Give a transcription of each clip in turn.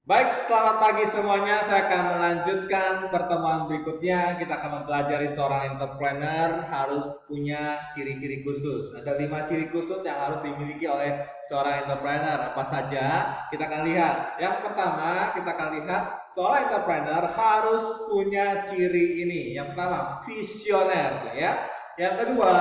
Baik, selamat pagi semuanya. Saya akan melanjutkan pertemuan berikutnya. Kita akan mempelajari seorang entrepreneur harus punya ciri-ciri khusus. Ada 5 ciri khusus yang harus dimiliki oleh seorang entrepreneur. Apa saja? Kita akan lihat. Yang pertama, kita akan lihat seorang entrepreneur harus punya ciri ini. Yang pertama, visioner, ya. Yang kedua,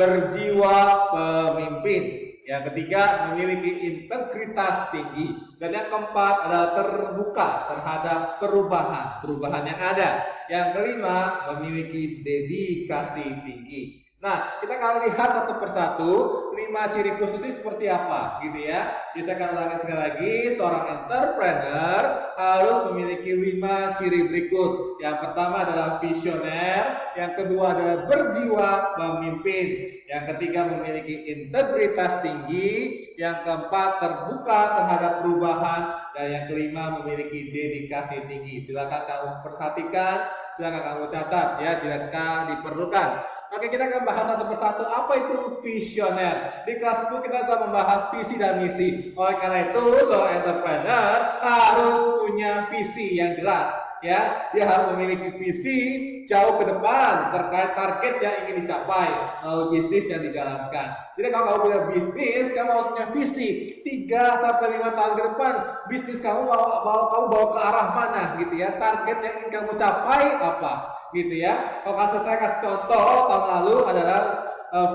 berjiwa pemimpin. Yang ketiga, memiliki integritas tinggi. Dan yang keempat adalah terbuka terhadap perubahan yang ada. Yang kelima, memiliki dedikasi tinggi. Nah, kita akan lihat satu persatu 5 ciri khusus ini seperti apa, gitu ya. Jadi saya akan ulangi sekali lagi, seorang entrepreneur harus memiliki 5 ciri berikut. Yang pertama adalah visioner, yang kedua adalah berjiwa pemimpin, yang ketiga memiliki integritas tinggi, yang keempat terbuka terhadap perubahan, dan yang kelima memiliki dedikasi tinggi. Silakan kamu perhatikan, silakan kamu catat ya jika diperlukan. Oke, kita akan bahas satu persatu apa itu visioner. Di kelas 10 kita akan membahas visi dan misi. Oleh karena itu, seorang entrepreneur harus punya visi yang jelas. Ya, dia harus memiliki visi jauh ke depan terkait target yang ingin dicapai melalui bisnis yang dijalankan. Jadi kalau kamu punya bisnis, kamu harus punya visi 3-5 tahun ke depan. Bisnis kamu kamu bawa ke arah mana gitu ya? Target yang ingin kamu capai apa? Gitu ya. Kalau saya kasih contoh tahun lalu adalah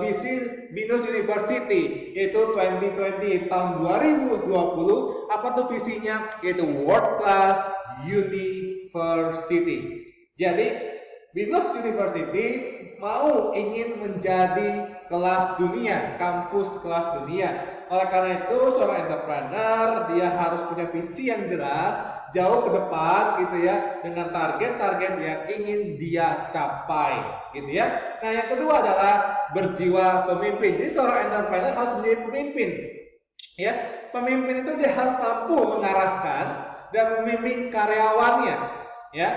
visi Binus University, yaitu 2020 tahun 2020. Apa tuh visinya? Yaitu World Class University. Jadi Binus University ingin menjadi kelas dunia, kampus kelas dunia. Oleh karena itu, seorang entrepreneur dia harus punya visi yang jelas, jauh ke depan gitu ya, dengan target-target yang ingin dia capai, gitu ya. Nah, yang kedua adalah berjiwa pemimpin. Jadi seorang entrepreneur harus menjadi pemimpin. Ya, pemimpin itu dia harus mampu mengarahkan dan memimpin karyawannya, ya.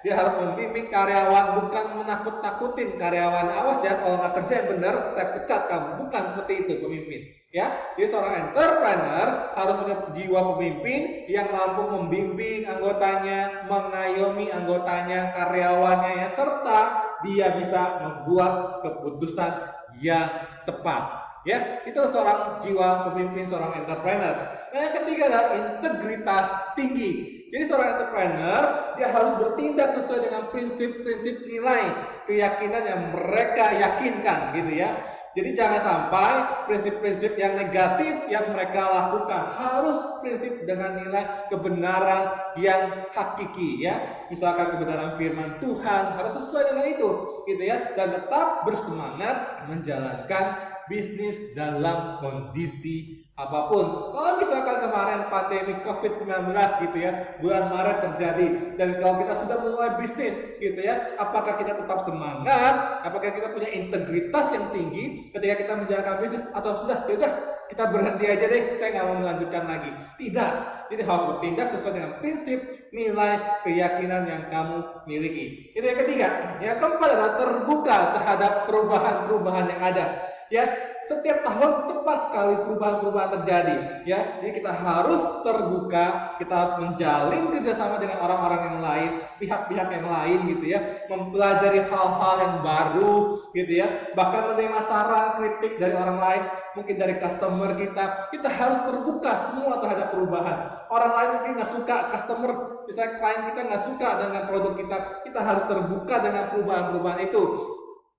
Dia harus memimpin karyawan, bukan menakut-nakutin karyawan. Awas ya, kalau nggak kerja yang benar, saya pecat kamu. Bukan seperti itu pemimpin. Ya, jadi seorang entrepreneur harus punya jiwa pemimpin yang mampu membimbing anggotanya, mengayomi anggotanya, karyawannya, ya, serta dia bisa membuat keputusan yang tepat. Ya, itu seorang jiwa pemimpin, seorang entrepreneur. Nah, yang ketiga adalah integritas tinggi. Jadi seorang entrepreneur dia harus bertindak sesuai dengan prinsip-prinsip nilai keyakinan yang mereka yakinkan, gitu ya. Jadi jangan sampai prinsip-prinsip yang negatif yang mereka lakukan, harus prinsip dengan nilai kebenaran yang hakiki, ya. Misalkan kebenaran firman Tuhan harus sesuai dengan itu, gitu ya. Dan tetap bersemangat menjalankan bisnis dalam kondisi apapun. Kalau misalkan kemarin pandemi COVID-19 gitu ya, bulan Maret terjadi, dan kalau kita sudah mulai bisnis gitu ya, apakah kita tetap semangat? Apakah kita punya integritas yang tinggi ketika kita menjalankan bisnis, atau sudah kita berhenti aja deh, saya nggak mau melanjutkan lagi? Tidak. Jadi harus bertindak sesuai dengan prinsip nilai keyakinan yang kamu miliki. Itu yang ketiga. Yang keempat adalah terbuka terhadap perubahan-perubahan yang ada. Ya, setiap tahun cepat sekali perubahan-perubahan terjadi. Ya, jadi kita harus terbuka, kita harus menjalin kerjasama dengan orang-orang yang lain, pihak-pihak yang lain, gitu ya, mempelajari hal-hal yang baru, gitu ya, bahkan menerima saran, kritik dari orang lain, mungkin dari customer kita. Kita harus terbuka semua terhadap perubahan. Orang lain mungkin nggak suka, customer, misalnya klien kita nggak suka dengan produk kita harus terbuka dengan perubahan-perubahan itu.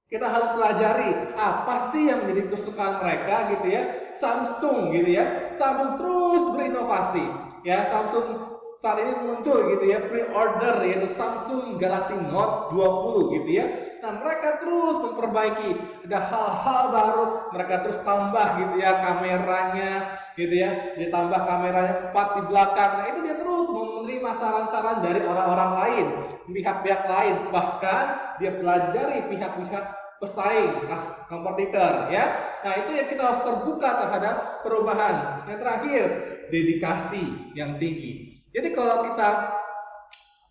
Kita harus pelajari apa sih yang menjadi kesukaan mereka, gitu ya. Samsung gitu ya, Samsung terus berinovasi ya. Samsung saat ini muncul gitu ya, pre-order yaitu Samsung Galaxy Note 20 gitu ya. Nah, mereka terus memperbaiki, ada hal-hal baru, mereka terus tambah gitu ya kameranya gitu ya, ditambah kameranya 4 di belakang. Nah, itu dia terus menerima saran-saran dari orang-orang lain, pihak-pihak lain, bahkan dia pelajari pihak-pihak pesaing, kompetitor, ya. Nah, itu yang kita harus terbuka terhadap perubahan. Yang terakhir, dedikasi yang tinggi. Jadi kalau kita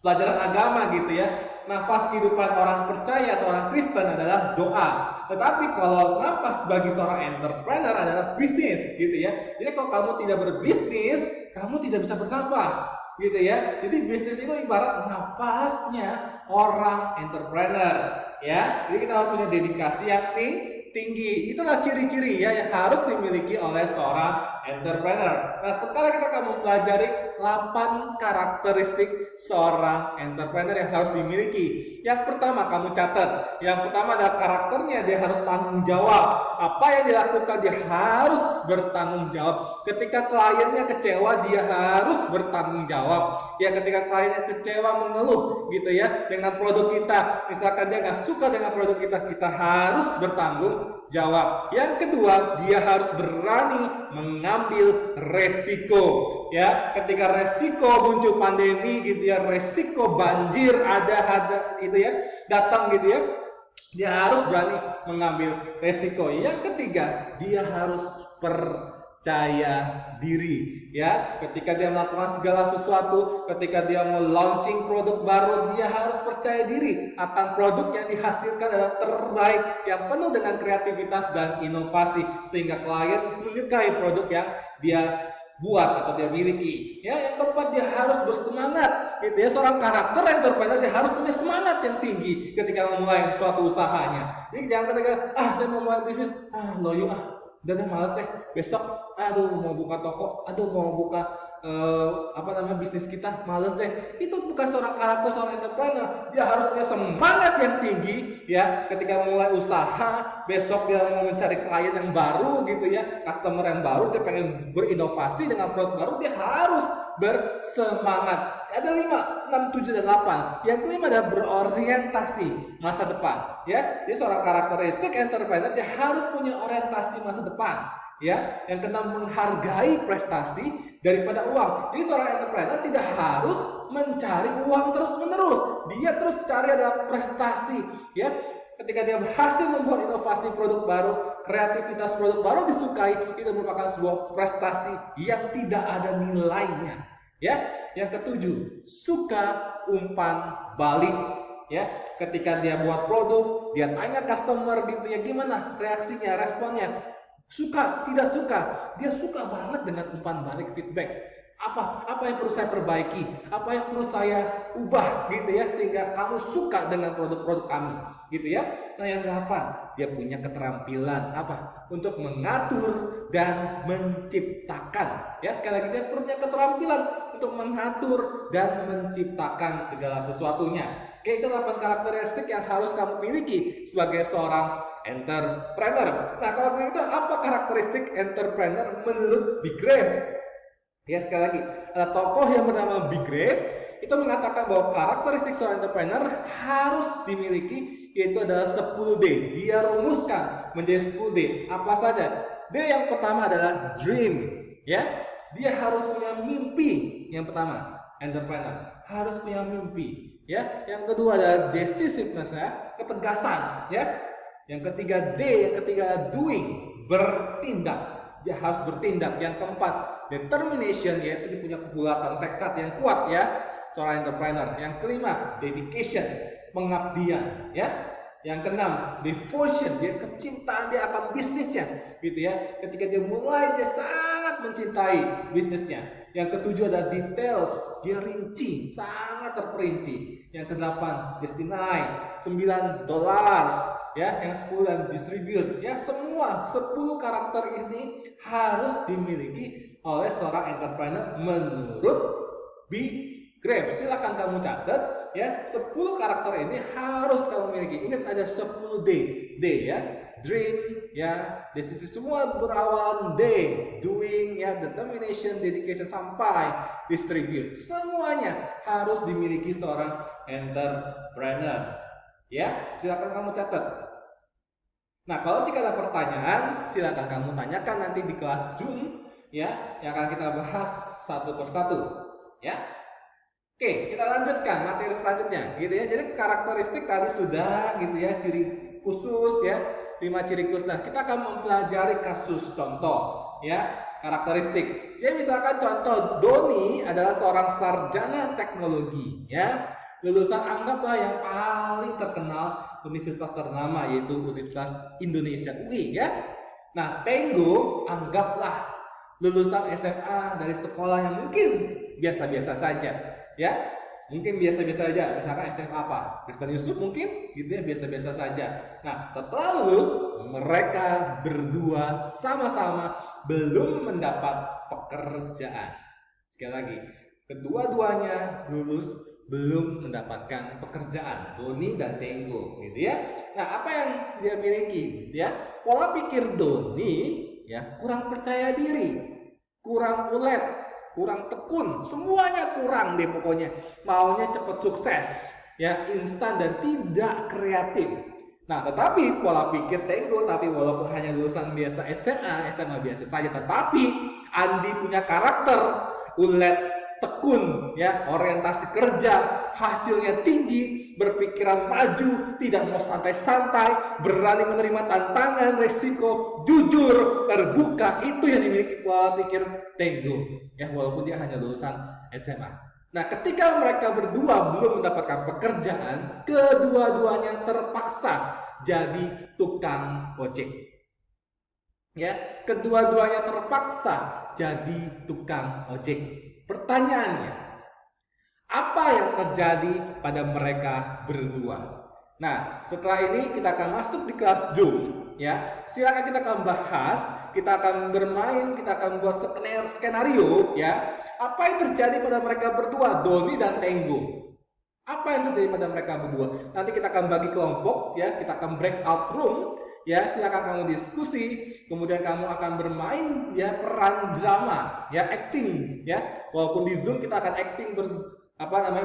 pelajaran agama gitu ya, nafas kehidupan orang percaya atau orang Kristen adalah doa. Tetapi kalau nafas bagi seorang entrepreneur adalah bisnis, gitu ya. Jadi kalau kamu tidak berbisnis, kamu tidak bisa bernafas. gitu ya. Jadi bisnis itu ibarat nafasnya orang entrepreneur ya. Jadi kita harus punya dedikasi yang tinggi. Itulah ciri-ciri ya yang harus dimiliki oleh seorang entrepreneur. Nah, sekarang kita akan mempelajari 8 karakteristik seorang entrepreneur yang harus dimiliki. Yang pertama kamu catat. Yang pertama adalah karakternya, dia harus tanggung jawab. Apa yang dilakukan dia harus bertanggung jawab. Ketika kliennya kecewa, dia harus bertanggung jawab. Ya, ketika kliennya kecewa mengeluh gitu ya dengan produk kita, misalkan dia nggak suka dengan produk kita, kita harus bertanggung jawab. Yang kedua, dia harus berani mengambil resiko. Ya, ketika resiko muncul pandemi gitu ya, resiko banjir ada itu ya, datang gitu ya, dia harus berani mengambil resiko. Yang ketiga, dia harus percaya diri ya. Ketika dia melakukan segala sesuatu, ketika dia mau launching produk baru, dia harus percaya diri akan produk yang dihasilkan adalah terbaik, yang penuh dengan kreativitas dan inovasi, sehingga klien menyukai produk yang dia buat atau dia miliki. Ya, yang keempat, dia harus bersemangat. Gitu ya, seorang karakter entrepreneur dia harus punya semangat yang tinggi ketika memulai suatu usahanya. Jadi jangan ketika saya mau mulai bisnis, loyo udah malas deh, besok mau buka toko, mau buka bisnis kita, males deh. Itu bukan seorang karakter seorang entrepreneur. Dia harus punya semangat yang tinggi ya ketika mulai usaha. Besok dia mau mencari klien yang baru gitu ya, customer yang baru, dia pengen berinovasi dengan produk baru, dia harus bersemangat. Ada 5, 6, 7, dan 8. Yang kelima adalah berorientasi masa depan ya. Jadi seorang karakteristik entrepreneur dia harus punya orientasi masa depan ya. Yang keenam, menghargai prestasi daripada uang. Jadi seorang entrepreneur tidak harus mencari uang terus-menerus. Dia terus cari adalah prestasi ya. Ketika dia berhasil membuat inovasi produk baru, kreativitas produk baru disukai, itu merupakan sebuah prestasi yang tidak ada nilainya ya. Yang ketujuh, suka umpan balik ya. Ketika dia buat produk, dia tanya customer gitu ya, gimana reaksinya, responnya, suka, tidak suka. Dia suka banget dengan umpan balik, feedback. Apa yang perlu saya perbaiki, apa yang perlu saya ubah gitu ya, sehingga kamu suka dengan produk-produk kami gitu ya. Nah, yang ke-8, dia punya keterampilan untuk mengatur dan menciptakan ya. Sekali lagi, dia punya keterampilan untuk mengatur dan menciptakan segala sesuatunya. Oke, itu 8 karakteristik yang harus kamu miliki sebagai seorang entrepreneur. Nah, kalau begitu apa karakteristik entrepreneur menurut Big Grave? Ya, sekali lagi, ada tokoh yang bernama Big Grave itu mengatakan bahwa karakteristik seorang entrepreneur harus dimiliki, yaitu adalah 10D. Dia rumuskan menjadi 10D. Apa saja? D yang pertama adalah dream, ya. Dia harus punya mimpi. Yang pertama, entrepreneur harus punya mimpi, ya. Yang kedua adalah decisiveness, ya, ketegasan, ya. Yang ketiga doing, bertindak. Dia harus bertindak. Yang keempat, determination, yaitu dia punya kebulatan tekad yang kuat ya, seorang entrepreneur. Yang kelima, dedication, pengabdian ya. Yang keenam, devotion, dia kecintaan dia akan bisnisnya gitu ya. Ketika dia mulai, dia sangat mencintai bisnisnya. Yang ketujuh ada details, dia rinci, sangat terperinci. Yang kedelapan, destinai, $9 ya. Yang 10 dan distribute ya. Semua 10 karakter ini harus dimiliki oleh seorang entrepreneur menurut Big Grave. Silakan kamu catat ya, 10 karakter ini harus kamu miliki. Ingat ada 10 D ya. Dream ya, decisive, semua berawal D. Doing ya, determination, dedication sampai distribute. Semuanya harus dimiliki seorang entrepreneur. Ya, silakan kamu catat. Nah, kalau jika ada pertanyaan, silakan kamu tanyakan nanti di kelas Zoom ya, yang akan kita bahas satu persatu ya. Oke, kita lanjutkan materi selanjutnya gitu ya. Jadi karakteristik tadi sudah gitu ya, ciri khusus ya, 5 ciri khusus. Nah, kita akan mempelajari kasus contoh ya, karakteristik. Ya, misalkan contoh, Doni adalah seorang sarjana teknologi ya. Lulusan anggaplah yang paling terkenal universitas ternama, yaitu Universitas Indonesia UI ya. Nah, Tenggo anggaplah lulusan SMA dari sekolah yang mungkin biasa-biasa saja, ya. Mungkin biasa-biasa saja, misalkan SMA apa? Kristen Yusuf mungkin gitu ya, biasa-biasa saja. Nah, setelah lulus, mereka berdua sama-sama belum mendapat pekerjaan. Sekali lagi, kedua-duanya lulus belum mendapatkan pekerjaan, Doni dan Tenggo, gitu ya. Nah, apa yang dia miliki, ya? Pola pikir Doni, ya, kurang percaya diri, kurang ulet, kurang tekun, semuanya kurang deh pokoknya. Maunya cepat sukses, ya, instan dan tidak kreatif. Nah, tetapi pola pikir Tenggo, tapi walaupun hanya lulusan biasa SMA biasa saja, tetapi Andi punya karakter ulet, tekun, ya, orientasi kerja, hasilnya tinggi, berpikiran maju, tidak mau santai-santai, berani menerima tantangan, resiko, jujur, terbuka. Itu yang dimiliki pola pikir Tenggo, ya, walaupun dia hanya lulusan SMA. Nah, ketika mereka berdua belum mendapatkan pekerjaan, kedua-duanya terpaksa jadi tukang ojek. Ya, kedua-duanya terpaksa jadi tukang ojek. Pertanyaannya, apa yang terjadi pada mereka berdua? Nah, setelah ini kita akan masuk di kelas Zoom, ya. Silakan kita akan bahas, kita akan bermain, kita akan buat skenario, ya. Apa yang terjadi pada mereka berdua, Doni dan Tenggo? Apa yang terjadi pada mereka berdua? Nanti kita akan bagi kelompok, ya. Kita akan breakout room. Ya, silakan kamu diskusi, kemudian kamu akan bermain, ya, peran drama, ya, acting, ya. Walaupun di Zoom kita akan acting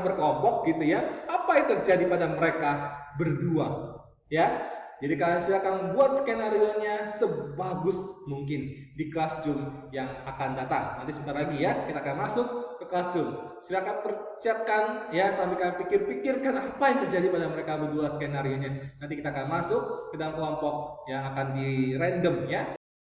berkelompok gitu ya. Apa yang terjadi pada mereka berdua, ya. Jadi kalian silakan buat skenario-nya sebagus mungkin di kelas Zoom yang akan datang. Nanti sebentar lagi ya, kita akan masuk ke kelas Zoom. Silakan persiapkan ya, sambil kalian pikirkan apa yang terjadi pada mereka berdua skenario-nya. Nanti kita akan masuk ke dalam kelompok yang akan di random ya.